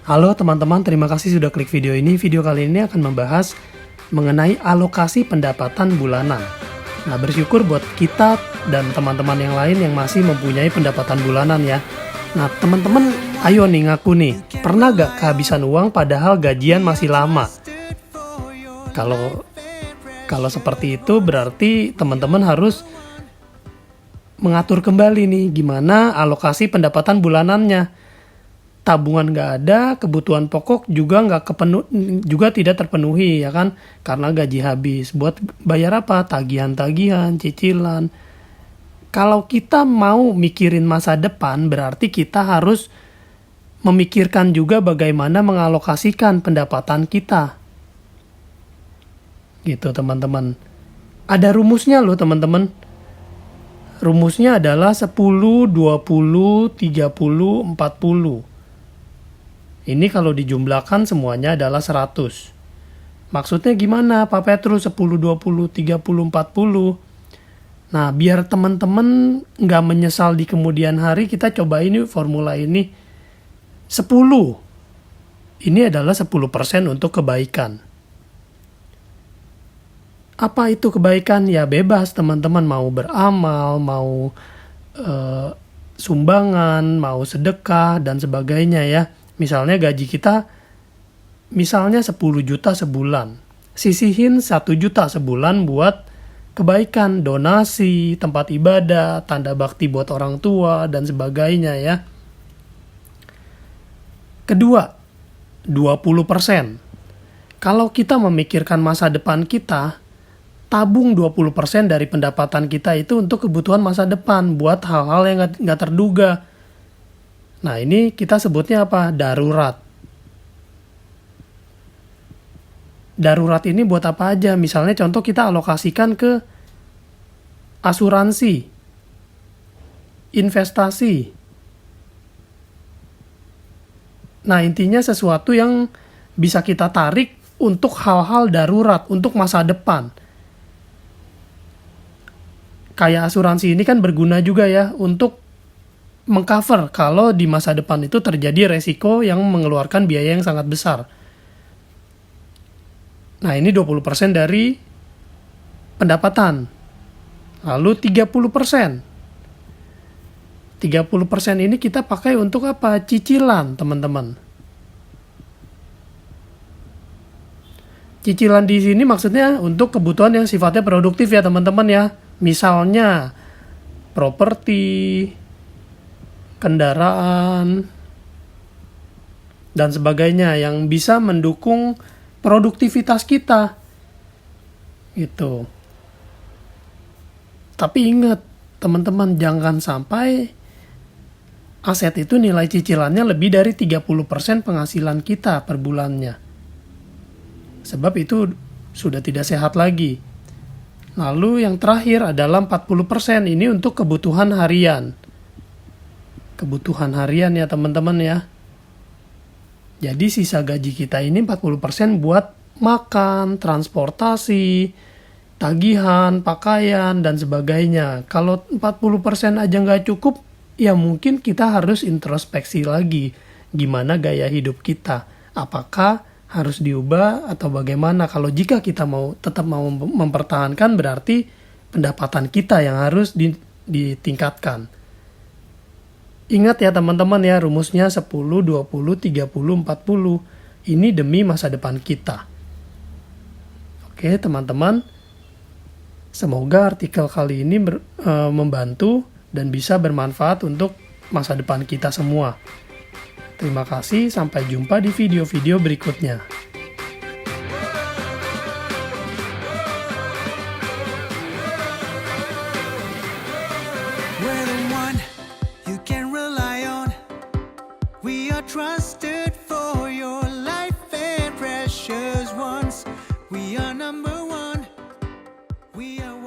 Halo teman-teman, terima kasih sudah klik video ini. Video kali ini akan membahas mengenai alokasi pendapatan bulanan. Nah, bersyukur buat kita dan teman-teman yang lain yang masih mempunyai pendapatan bulanan ya. Nah, teman-teman, ayo nih ngaku nih, pernah gak kehabisan uang padahal gajian masih lama? Kalau seperti itu berarti teman-teman harus mengatur kembali nih gimana alokasi pendapatan bulanannya. Tabungan nggak ada, kebutuhan pokok juga juga tidak terpenuhi ya kan, karena gaji habis. Buat bayar apa? Tagihan-tagihan, cicilan. Kalau kita mau mikirin masa depan, berarti kita harus memikirkan juga bagaimana mengalokasikan pendapatan kita. Gitu teman-teman. Ada rumusnya loh teman-teman. Rumusnya adalah 10, 20, 30, 40. Ini kalau dijumlahkan semuanya adalah 100. Maksudnya gimana Pak Petrus? 10, 20, 30, 40. Nah, biar teman-teman nggak menyesal di kemudian hari, kita coba ini formula ini. 10. Ini adalah 10% untuk kebaikan. Apa itu kebaikan? Ya bebas teman-teman, mau beramal, mau sumbangan, mau sedekah, dan sebagainya ya. Misalnya gaji kita, misalnya 10 juta sebulan. Sisihin 1 juta sebulan buat kebaikan, donasi, tempat ibadah, tanda bakti buat orang tua, dan sebagainya ya. Kedua, 20%. Kalau kita memikirkan masa depan kita, tabung 20% dari pendapatan kita itu untuk kebutuhan masa depan, buat hal-hal yang nggak terduga. Nah, ini kita sebutnya apa? Darurat. Darurat ini buat apa aja? Misalnya contoh kita alokasikan ke asuransi, investasi. Nah, intinya sesuatu yang bisa kita tarik untuk hal-hal darurat, untuk masa depan. Kayak asuransi ini kan berguna juga ya untuk mengcover kalau di masa depan itu terjadi resiko yang mengeluarkan biaya yang sangat besar. Nah, ini 20% dari pendapatan. Lalu 30%. 30% ini kita pakai untuk apa? Cicilan, teman-teman. Cicilan di sini maksudnya untuk kebutuhan yang sifatnya produktif ya, teman-teman ya. Misalnya properti, kendaraan, dan sebagainya yang bisa mendukung produktivitas kita. Gitu. Tapi ingat, teman-teman, jangan sampai aset itu nilai cicilannya lebih dari 30% penghasilan kita per bulannya. Sebab itu sudah tidak sehat lagi. Lalu yang terakhir adalah 40%, ini untuk kebutuhan harian. Kebutuhan harian ya teman-teman ya. Jadi sisa gaji kita ini 40% buat makan, transportasi, tagihan, pakaian, dan sebagainya. Kalau 40% aja nggak cukup, ya mungkin kita harus introspeksi lagi. Gimana gaya hidup kita? Apakah harus diubah atau bagaimana? Kalau jika kita tetap mau mempertahankan, berarti pendapatan kita yang harus ditingkatkan. Ingat ya teman-teman ya, rumusnya 10, 20, 30, 40. Ini demi masa depan kita. Oke teman-teman, semoga artikel kali ini membantu dan bisa bermanfaat untuk masa depan kita semua. Terima kasih, sampai jumpa di video-video berikutnya. Trusted for your life and precious ones. We are number one. We are